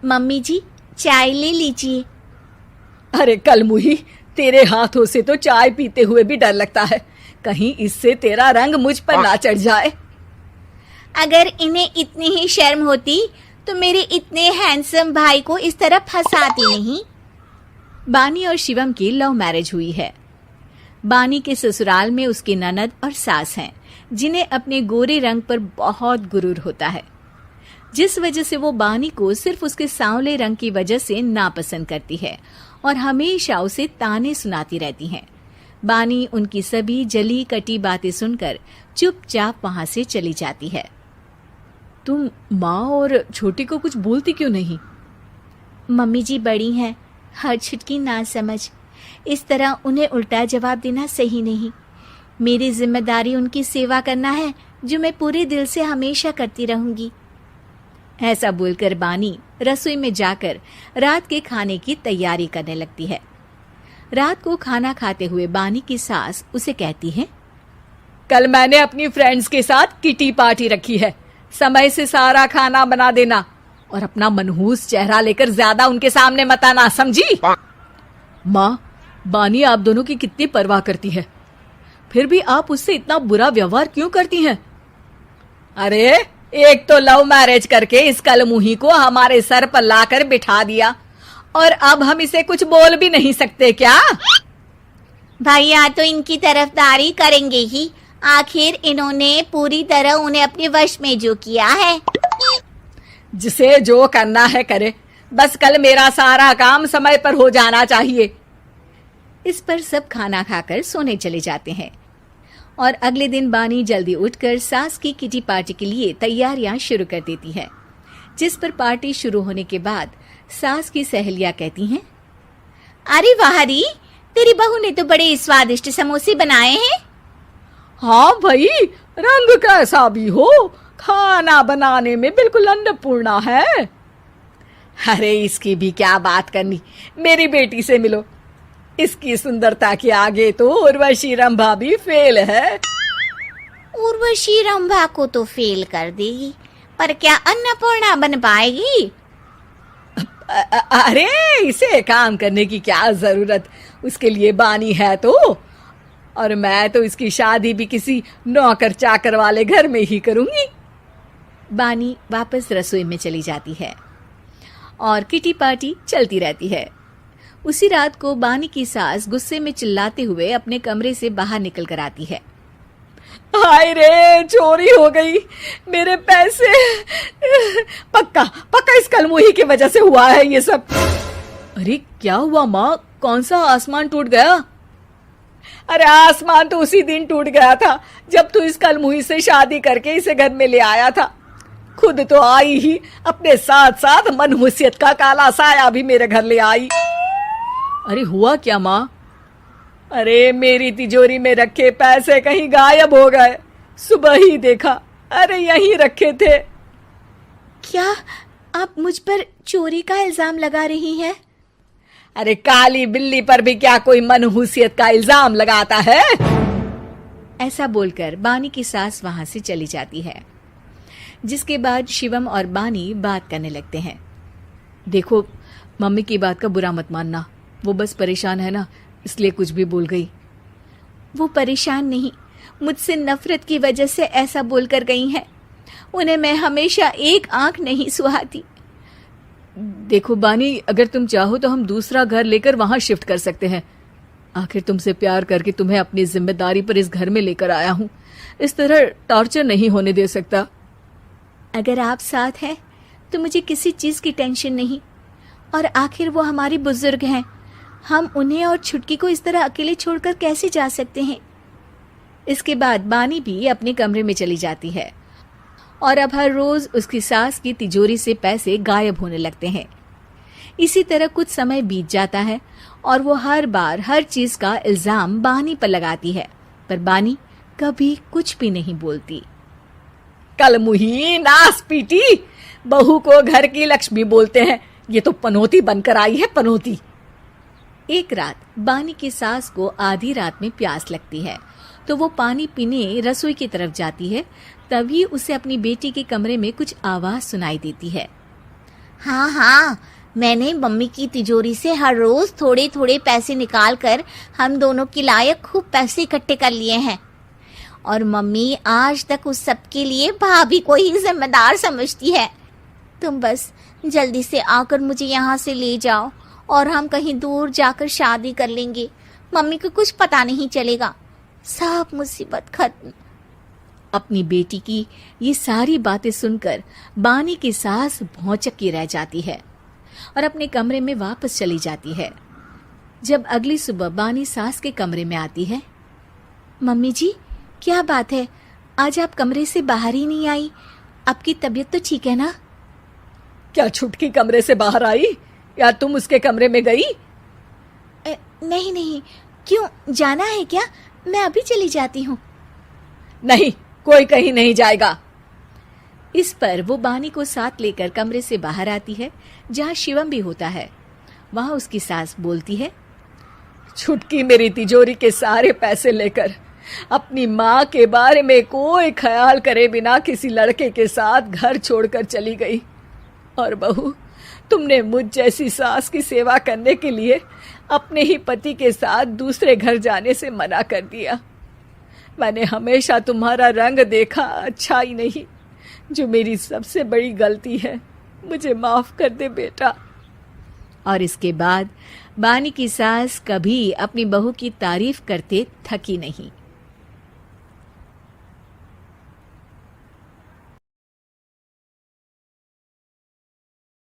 Mummy जी, चाय ले लीजिए। अरे कलमुही, तेरे हाथों से तो चाय पीते हुए भी डर लगता है, कहीं इससे तेरा रंग मुझ पर ना चढ़ जाए। अगर इन्हें इतनी ही शर्म होती तो मेरे इतने हैंडसम भाई को इस तरह फंसाती नहीं। बानी और शिवम की लव मैरिज हुई है। बानी के ससुराल में उसकी ननद और सास हैं, जिन्हें अपने गोरे रंग पर बहुत गुरूर होता है, जिस वजह से वो बानी को सिर्फ उसके सांवले रंग की वजह से नापसंद करती है और हमेशा उसे ताने सुनाती रहती हैं। बानी उनकी सभी जली कटी बातें सुनकर चुपचाप वहां से चली जाती है। तुम माँ और छोटी को कुछ बोलती क्यों नहीं? मम्मी जी बड़ी हैं, हर छुटकी ना समझ, इस तरह उन्हें उल्टा जवाब देना सही नहीं। मेरी जिम्मेदारी उनकी सेवा करना है, जो मैं पूरे दिल से हमेशा करती रहूंगी। ऐसा बोलकर बानी रसोई में जाकर रात के खाने की तैयारी करने लगती है। रात को खाना खाते हुए बानी की सास उसे कहती है, कल मैंने अपनी फ्रेंड्स के साथ किटी पार्टी रखी है, समय से सारा खाना बना देना और अपना मनहूस चेहरा लेकर ज्यादा उनके सामने मत आना, समझी? माँ, बानी आप दोनों की कितनी परवाह करती है, फिर भी आप उससे इतना बुरा व्यवहार क्यों करती हैं? अरे एक तो लव मैरिज करके इस कलमुही को हमारे सर पर लाकर बिठा दिया और अब हम इसे कुछ बोल भी नहीं सकते क्या? भैया तो इनकी तरफदारी करेंगे ही, आखिर इन्होंने पूरी तरह उन्हें अपने वश में जो किया है। जिसे जो करना है करे, बस कल मेरा सारा काम समय पर हो जाना चाहिए। इस पर सब खाना खाकर सोने चले जाते हैं और अगले दिन बानी जल्दी उठकर सास की किटी पार्टी के लिए तैयारियां शुरू कर देती है, जिस पर पार्टी शुरू होने के बाद सास की सहेलियां कहती हैं, अरे वाह री, तेरी बहू ने तो बड़े स्वादिष्ट समोसे बनाए हैं। हाँ भाई, रंग कैसा भी हो, खाना बनाने में बिल्कुल अन्नपूर्णा है। अरे इसकी भी क्या बात करनी, मेरी बेटी से मिलो, इसकी सुंदरता के आगे तो उर्वशी रंभा भी फेल है। उर्वशी रंभा को तो फेल कर देगी, पर क्या अन्नपूर्णा बन पाएगी? अरे इसे काम करने की क्या जरूरत, उसके लिए बानी है तो, और मैं तो इसकी शादी भी किसी नौकर चाकर वाले घर में ही करूंगी। बानी वापस रसोई में चली जाती है और किटी पार्टी चलती रहती है। उसी रात को बानी की सास गुस्से में चिल्लाते हुए अपने कमरे से बाहर निकल कर आती है। हाय रे, चोरी हो गई मेरे पैसे, पक्का पक्का इस कलमुही की वजह से हुआ है ये सब। अरे क्या हुआ माँ, कौन सा आसमान टूट गया? अरे आसमान तो उसी दिन टूट गया था जब तू इस कलमुही से शादी करके इसे घर में ले आया था। खुद तो आई ही, अपने साथ साथ मनहूसियत का काला साया भी मेरे घर ले आई। अरे हुआ क्या माँ? अरे मेरी तिजोरी में रखे पैसे कहीं गायब हो गए, सुबह ही देखा, अरे यहीं रखे थे। क्या आप मुझ पर चोरी का इल्जाम लगा रही हैं? अरे काली बिल्ली पर भी क्या कोई मनहूसियत का इल्जाम लगाता है? ऐसा बोलकर बानी की सास वहां से चली जाती है, जिसके बाद शिवम और बानी बात करने लगते हैं। देखो, मम्मी की बात का बुरा मत मानना, वो बस परेशान है ना, इसलिए कुछ भी बोल गई। वो परेशान नहीं, मुझसे नफरत की वजह से ऐसा बोलकर गई हैं। उन्हें मैं हमेशा एक आंख नहीं सुहाती। देखो बानी, अगर तुम चाहो तो हम दूसरा घर लेकर वहां शिफ्ट कर सकते हैं। आखिर तुमसे प्यार करके तुम्हें अपनी जिम्मेदारी पर इस घर में लेकर आया हूं, इस तरह टॉर्चर नहीं होने दे सकता। अगर आप साथ हैं तो मुझे किसी चीज की टेंशन नहीं, और आखिर वो हमारी बुजुर्ग हैं, हम उन्हें और छुटकी को इस तरह अकेले छोड़कर कैसे जा सकते हैं। इसके बाद बानी भी अपने कमरे में चली जाती है और अब हर रोज उसकी सास की तिजोरी से पैसे गायब होने लगते हैं। इसी तरह कुछ समय बीत जाता है और वो हर बार हर चीज का इल्जाम बानी पर लगाती है, पर बानी कभी कुछ भी नहीं बोलती। कलमुही नास पीटी, बहू को घर की लक्ष्मी बोलते हैं, ये तो पनौती बनकर आई है, पनौती। एक रात बानी की सास को आधी रात में प्यास लगती है, तो वो पानी पीने रसोई की तरफ जाती है। तभी उसे अपनी बेटी के कमरे में कुछ आवाज सुनाई देती है। हाँ हाँ, मैंने मम्मी की तिजोरी से हर रोज थोड़े थोड़े पैसे निकाल कर हम दोनों के लायक खूब पैसे इकट्ठे कर लिए हैं। और मम्मी आज तक उस सब के लिए भाभी को ही जिम्मेदार समझती है। तुम बस जल्दी से आकर मुझे यहाँ से ले जाओ और हम कहीं दूर जाकर शादी कर लेंगे। मम्मी को कुछ पता नहीं चलेगा, सब मुसीबत खत्म। अपनी बेटी की ये सारी बातें सुनकर बानी की सास भौंचक्की रह जाती है और अपने कमरे में वापस चली जाती है। जब अगली सुबह बानी सास के कमरे में आती है, मम्मी जी, क्या बात है, आज आप कमरे से बाहर ही नहीं आई? आपकी तबीयत तो ठीक है ना? क्या छुटकी कमरे से बाहर आई या तुम उसके कमरे में गई? नहीं नहीं, क्यों, जाना है क्या? मैं अभी चली जाती हूँ। नहीं, कोई कहीं नहीं जाएगा। इस पर वो बानी को साथ लेकर कमरे से बाहर आती है, जहाँ शिवम भी होता है। वहां उसकी सास बोलती है, छुटकी मेरी तिजोरी के सारे पैसे लेकर अपनी माँ के बारे में कोई ख्याल करे बिना किसी लड़के के साथ घर छोड़कर चली गई। और बहू, तुमने मुझ जैसी सास की सेवा करने के लिए अपने ही पति के साथ दूसरे घर जाने से मना कर दिया। मैंने हमेशा तुम्हारा रंग देखा अच्छा ही नहीं, जो मेरी सबसे बड़ी गलती है। मुझे माफ कर दे बेटा। और इसके बाद बानी की सास कभी अपनी बहू की तारीफ करते थकी नहीं।